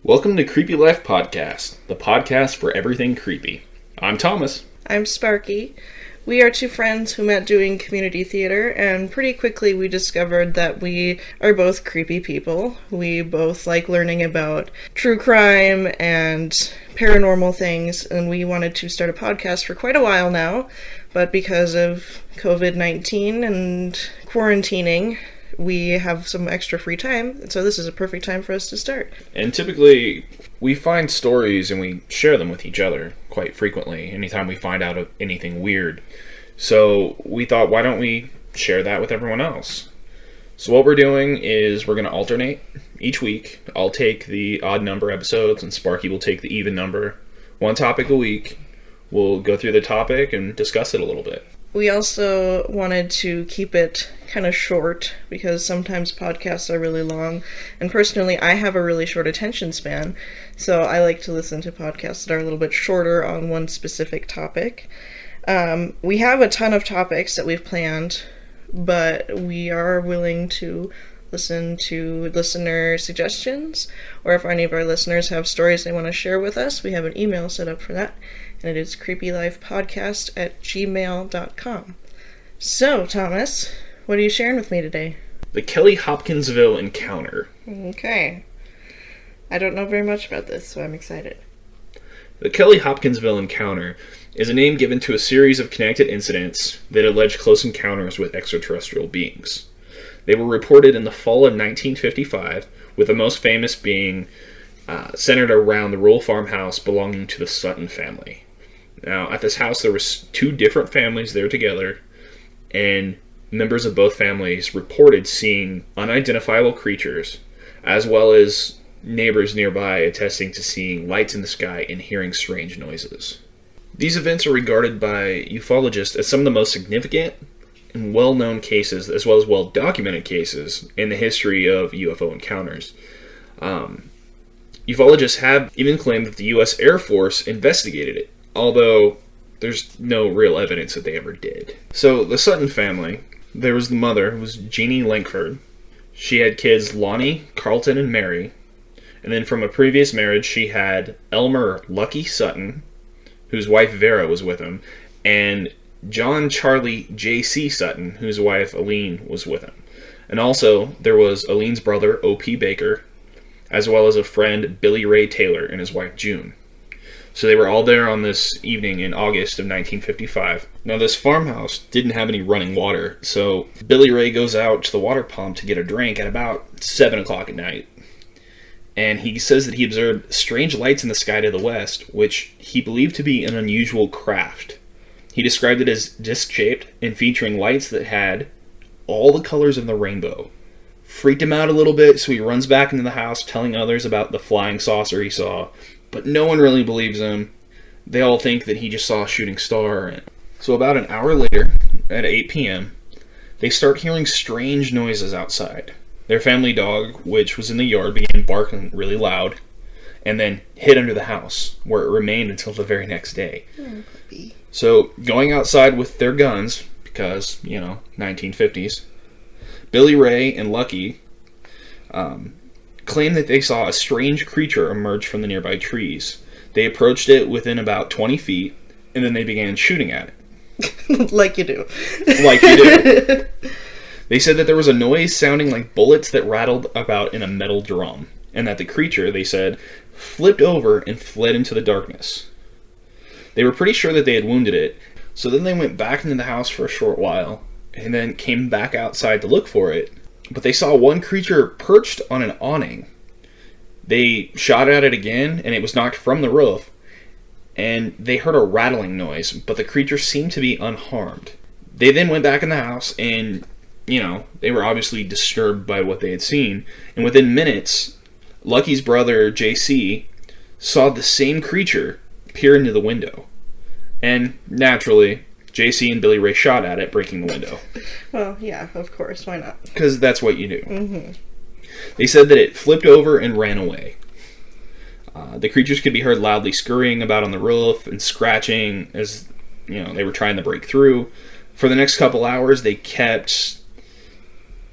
Welcome to Creepy Life Podcast, the podcast for everything creepy. I'm Thomas. I'm Sparky. We are two friends who met doing community theater, and pretty quickly we discovered that we are both creepy people. We both like learning about true crime and paranormal things, and we wanted to start a podcast for quite a while now, but because of COVID-19 and quarantining, we have some extra free time, so this is a perfect time for us to start. And typically, we find stories and we share them with each other quite frequently, anytime we find out of anything weird. So we thought, why don't we share that with everyone else? So what we're doing is we're going to alternate each week. I'll take the odd number episodes and Sparky will take the even number. One topic a week. We'll go through the topic and discuss it a little bit. We also wanted to keep it kind of short because sometimes podcasts are really long, and personally I have a really short attention span, so I like to listen to podcasts that are a little bit shorter on one specific topic. We have a ton of topics that we've planned, but we are willing to listen to listener suggestions, or if any of our listeners have stories they want to share with us, we have an email set up for that, and it is creepylifepodcast@gmail.com. So, Thomas, what are you sharing with me today? The Kelly Hopkinsville Encounter. Okay. I don't know very much about this, so I'm excited. The Kelly Hopkinsville Encounter is a name given to a series of connected incidents that allege close encounters with extraterrestrial beings. They were reported in the fall of 1955, with the most famous being centered around the rural farmhouse belonging to the Sutton family. Now, at this house, there were two different families there together, and members of both families reported seeing unidentifiable creatures, as well as neighbors nearby attesting to seeing lights in the sky and hearing strange noises. These events are regarded by ufologists as some of the most significant and well-known cases, as well as well-documented cases, in the history of UFO encounters. Ufologists have even claimed that the U.S. Air Force investigated it, although there's no real evidence that they ever did. So, the Sutton family, there was the mother, who was Jeannie Lankford. She had kids Lonnie, Carlton, and Mary. And then from a previous marriage, she had Elmer Lucky Sutton, whose wife Vera was with him, and John Charlie J.C. Sutton, whose wife Aline was with him. And also, there was Aline's brother, O.P. Baker, as well as a friend, Billy Ray Taylor, and his wife, June. So they were all there on this evening in August of 1955. Now, this farmhouse didn't have any running water, so Billy Ray goes out to the water pump to get a drink at about 7 o'clock at night. And he says that he observed strange lights in the sky to the west, which he believed to be an unusual craft. He described it as disc-shaped and featuring lights that had all the colors of the rainbow. Freaked him out a little bit, so he runs back into the house telling others about the flying saucer he saw, but no one really believes him. They all think that he just saw a shooting star. So about an hour later, at 8 p.m., they start hearing strange noises outside. Their family dog, which was in the yard, began barking really loud, and then hid under the house, where it remained until the very next day. So, going outside with their guns, because, 1950s, Billy Ray and Lucky claimed that they saw a strange creature emerge from the nearby trees. They approached it within about 20 feet, and then they began shooting at it. Like you do. Like you do. They said that there was a noise sounding like bullets that rattled about in a metal drum, and that the creature, they said, flipped over and fled into the darkness. They were pretty sure that they had wounded it, so then they went back into the house for a short while, and then came back outside to look for it, but they saw one creature perched on an awning. They shot at it again, and it was knocked from the roof, and they heard a rattling noise, but the creature seemed to be unharmed. They then went back in the house, and they were obviously disturbed by what they had seen, and within minutes, Lucky's brother, JC, saw the same creature peer into the window. And, naturally, JC and Billy Ray shot at it, breaking the window. Well, yeah, of course, why not? Because that's what you do. Mm-hmm. They said that it flipped over and ran away. The creatures could be heard loudly scurrying about on the roof and scratching as, they were trying to break through. For the next couple hours, they kept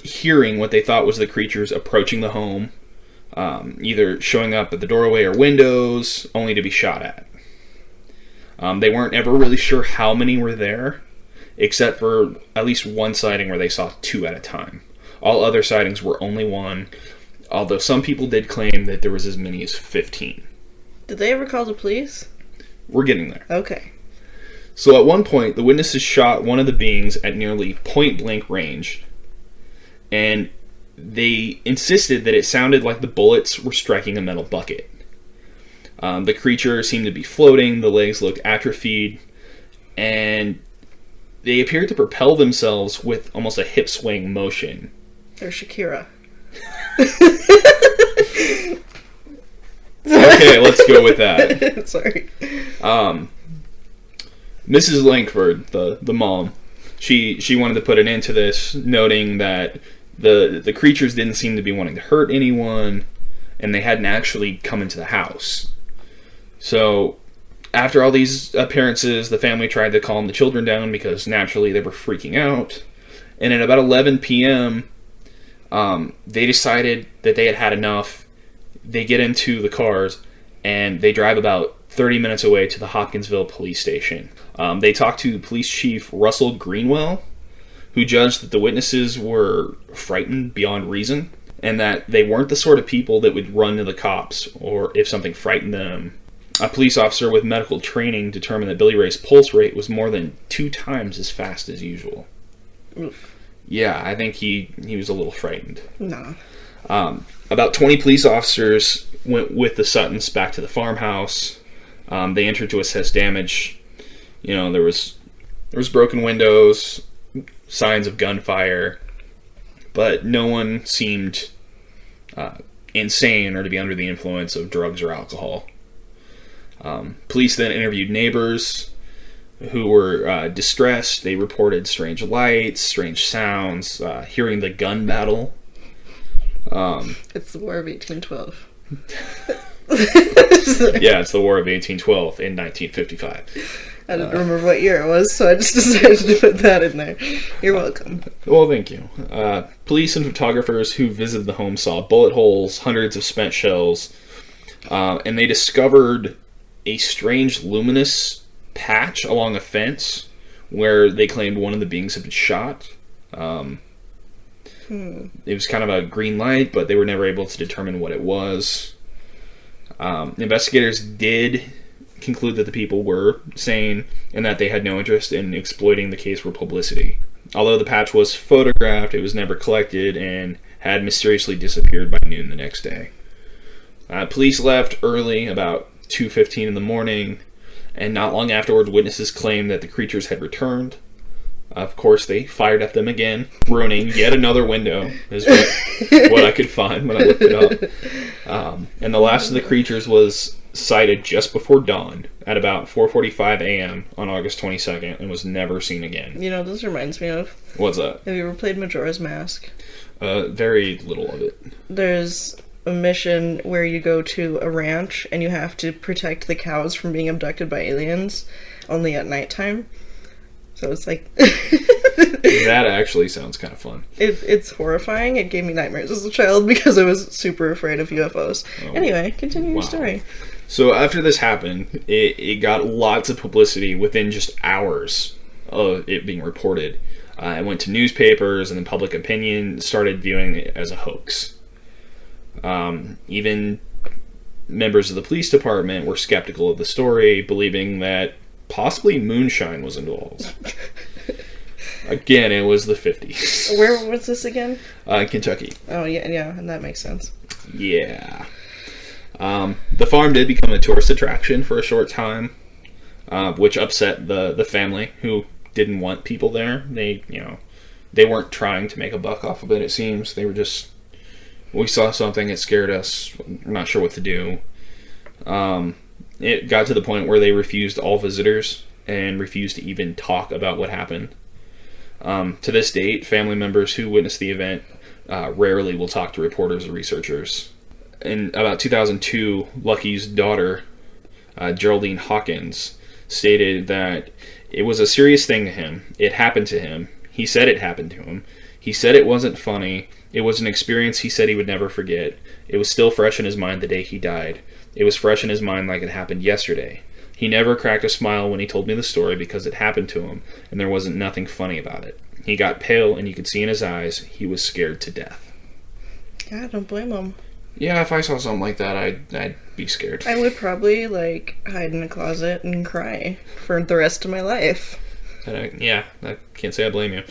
hearing what they thought was the creatures approaching the home, either showing up at the doorway or windows, only to be shot at. They weren't ever really sure how many were there, except for at least one sighting where they saw 2 at a time. All other sightings were only 1, although some people did claim that there was as many as 15. Did they ever call the police? We're getting there. Okay. So at one point, the witnesses shot one of the beings at nearly point-blank range, and they insisted that it sounded like the bullets were striking a metal bucket. The creature seemed to be floating, the legs looked atrophied, and they appeared to propel themselves with almost a hip-swaying motion. They're Shakira. Okay, let's go with that. Sorry. Mrs. Langford, the mom, she wanted to put an end to this, noting that the creatures didn't seem to be wanting to hurt anyone, and they hadn't actually come into the house. So, after all these appearances, the family tried to calm the children down because naturally they were freaking out. And at about 11 p.m., they decided that they had had enough. They get into the cars and they drive about 30 minutes away to the Hopkinsville police station. They talked to Police Chief Russell Greenwell, who judged that the witnesses were frightened beyond reason and that they weren't the sort of people that would run to the cops or if something frightened them. A police officer with medical training determined that Billy Ray's pulse rate was more than 2 times as fast as usual. Oof. Yeah, I think he was a little frightened. No. About 20 police officers went with the Suttons back to the farmhouse. They entered to assess damage. You know, there was broken windows, signs of gunfire, but no one seemed insane or to be under the influence of drugs or alcohol. Police then interviewed neighbors who were distressed. They reported strange lights, strange sounds, hearing the gun battle. It's the War of 1812. Yeah, it's the War of 1812 in 1955. I didn't remember what year it was, so I just decided to put that in there. You're welcome. Well, thank you. Police and photographers who visited the home saw bullet holes, hundreds of spent shells, and they discovered a strange luminous patch along a fence where they claimed one of the beings had been shot. It was kind of a green light, but they were never able to determine what it was. Investigators did conclude that the people were sane and that they had no interest in exploiting the case for publicity. Although the patch was photographed, it was never collected and had mysteriously disappeared by noon the next day. Police left early, about 2:15 in the morning, and not long afterward, witnesses claimed that the creatures had returned. Of course, they fired at them again, ruining yet another window, is what I could find when I looked it up. And the last of the creatures was sighted just before dawn at about 4:45 a.m. on August 22nd and was never seen again. You know, this reminds me of... What's that? Have you ever played Majora's Mask? Very little of it. There's a mission where you go to a ranch and you have to protect the cows from being abducted by aliens, only at nighttime. So it's like... That actually sounds kind of fun. It's horrifying. It gave me nightmares as a child because I was super afraid of UFOs. Oh, anyway, continue your story. So after this happened, it got lots of publicity within just hours of it being reported. It went to newspapers, and then public opinion started viewing it as a hoax. Even members of the police department were skeptical of the story, believing that possibly moonshine was involved. Again, it was the 50s. Where was this again? Kentucky. Oh, yeah, and that makes sense. Yeah. The farm did become a tourist attraction for a short time, which upset the family, who didn't want people there. They weren't trying to make a buck off of it, it seems. They were just, we saw something, it scared us, we're not sure what to do. It got to the point where they refused all visitors and refused to even talk about what happened. To this date, family members who witnessed the event rarely will talk to reporters or researchers. In about 2002, Lucky's daughter, Geraldine Hawkins, stated that it was a serious thing to him. It happened to him. He said it happened to him. He said it wasn't funny, It was an experience he said he would never forget. It was still fresh in his mind the day he died. It was fresh in his mind like it happened yesterday. He never cracked a smile when he told me the story because it happened to him, and there wasn't nothing funny about it. He got pale, and you could see in his eyes he was scared to death. Yeah, I don't blame him. Yeah, if I saw something like that, I'd be scared. I would probably, hide in a closet and cry for the rest of my life. Yeah, I can't say I blame you.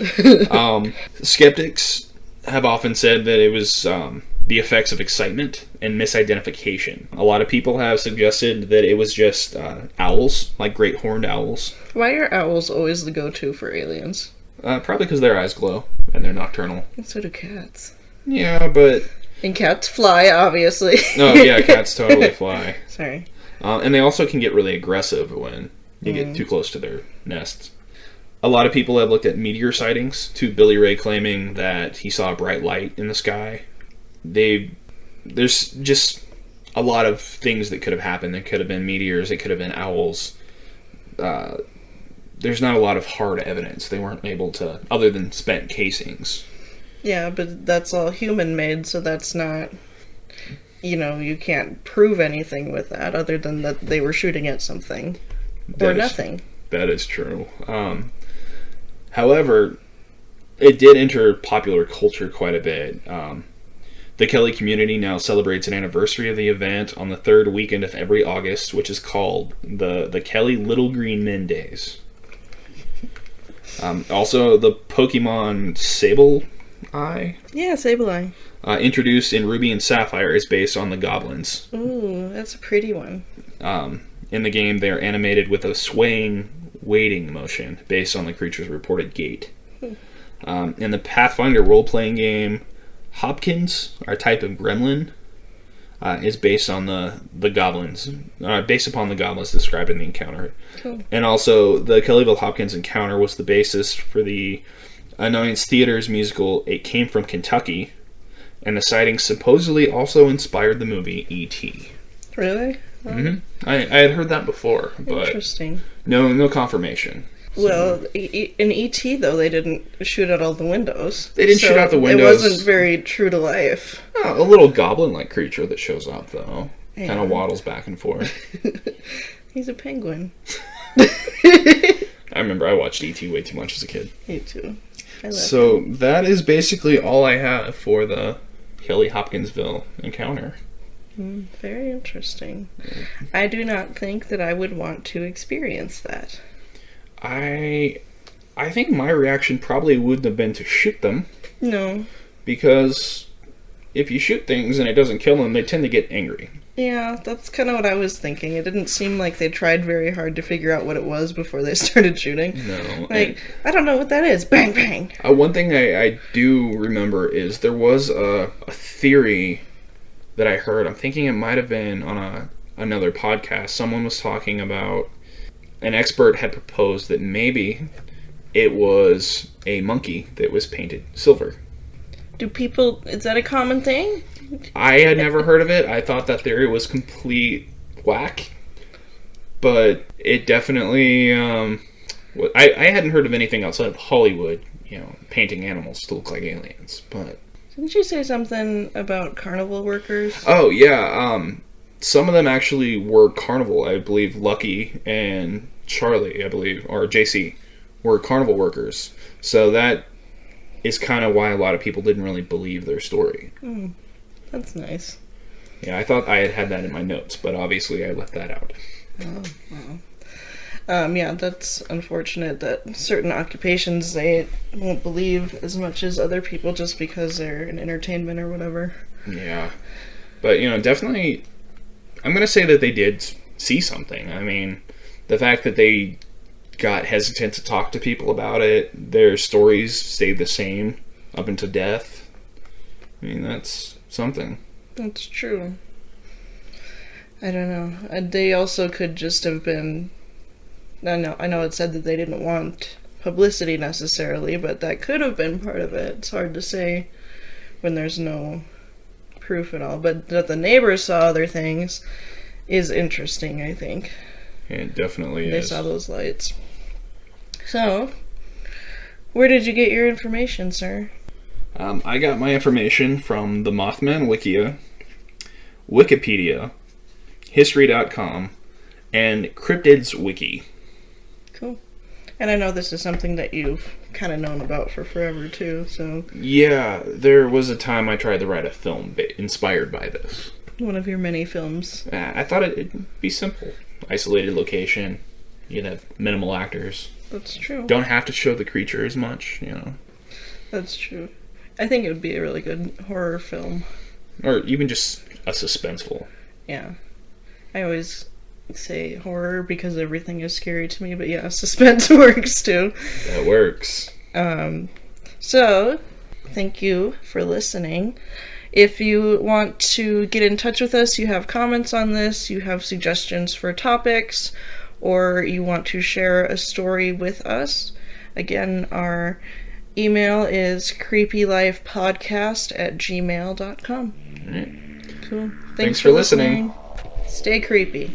Skeptics have often said that it was the effects of excitement and misidentification. A lot of people have suggested that it was just owls, like great horned owls. Why are owls always the go-to for aliens? Probably because their eyes glow and they're nocturnal. And so do cats. Yeah, but... And cats fly, obviously. Oh, yeah, cats totally fly. Sorry. And they also can get really aggressive when you get too close to their nests. A lot of people have looked at meteor sightings, to Billy Ray claiming that he saw a bright light in the sky. There's just a lot of things that could have happened. It could have been meteors, it could have been owls. There's not a lot of hard evidence. They weren't able to, other than spent casings. Yeah, but that's all human-made, so that's not... you can't prove anything with that, other than that they were shooting at something. Or nothing. That is true. However, it did enter popular culture quite a bit. The Kelly community now celebrates an anniversary of the event on the third weekend of every August, which is called the Kelly Little Green Men Days. Also, the Pokemon Sableye? Yeah, Sableye. Introduced in Ruby and Sapphire is based on the goblins. Ooh, that's a pretty one. In the game, they are animated with a swaying, waiting motion based on the creature's reported gait. In the Pathfinder role-playing game, Hopkins, our type of gremlin, is based on the goblins, based upon the goblins described in the encounter. Cool. And also, the Kellyville Hopkins encounter was the basis for the Annoyance Theater's musical It Came From Kentucky, and the sighting supposedly also inspired the movie E.T. Really? I had heard that before, but interesting. No confirmation. Well, in E.T., though, they didn't shoot out all the windows. They didn't shoot out the windows. It wasn't very true to life. Oh, a little goblin-like creature that shows up, though. Yeah. Kind of waddles back and forth. He's a penguin. I remember I watched E.T. way too much as a kid. Me too. So that is basically all I have for the Kelly Hopkinsville encounter. Very interesting. I do not think that I would want to experience that. I think my reaction probably wouldn't have been to shoot them. No. Because if you shoot things and it doesn't kill them, they tend to get angry. Yeah, that's kind of what I was thinking. It didn't seem like they tried very hard to figure out what it was before they started shooting. No. I don't know what that is. Bang, bang. One thing I do remember is there was a theory that I heard. I'm thinking it might have been on another podcast. Someone was talking about, an expert had proposed that maybe it was a monkey that was painted silver. Is that a common thing? I had never heard of it. I thought that theory was complete whack. But it definitely, I hadn't heard of anything outside of Hollywood, painting animals to look like aliens. But didn't you say something about carnival workers? Oh, yeah. Some of them actually were carnival. I believe Lucky and Charlie, or JC, were carnival workers. So that is kind of why a lot of people didn't really believe their story. That's nice. Yeah, I thought I had that in my notes, but obviously I left that out. Oh, wow. Yeah, that's unfortunate that certain occupations they won't believe as much as other people just because they're in entertainment or whatever. Yeah. But, definitely, I'm going to say that they did see something. I mean, the fact that they got hesitant to talk to people about it, their stories stayed the same up until death. I mean, that's something. That's true. I don't know. They also could just have been... I know it said that they didn't want publicity necessarily, but that could have been part of it. It's hard to say when there's no proof at all. But that the neighbors saw other things is interesting, I think. It definitely They saw those lights. So, where did you get your information, sir? I got my information from the Mothman Wikipedia, History.com, and Cryptids Wiki. Cool. And I know this is something that you've kind of known about for forever, too, so... Yeah, there was a time I tried to write a film inspired by this. One of your many films. I thought it'd be simple. Isolated location, you'd have minimal actors. That's true. Don't have to show the creature as much, you know. That's true. I think it would be a really good horror film. Or even just a suspenseful. Yeah. I always say horror because everything is scary to me, but yeah, suspense works too. That works. So, thank you for listening. If you want to get in touch with us, you have comments on this, you have suggestions for topics, or you want to share a story with us, again, our email is creepylifepodcast@gmail.com. All right. Cool. Thanks for listening. Stay creepy.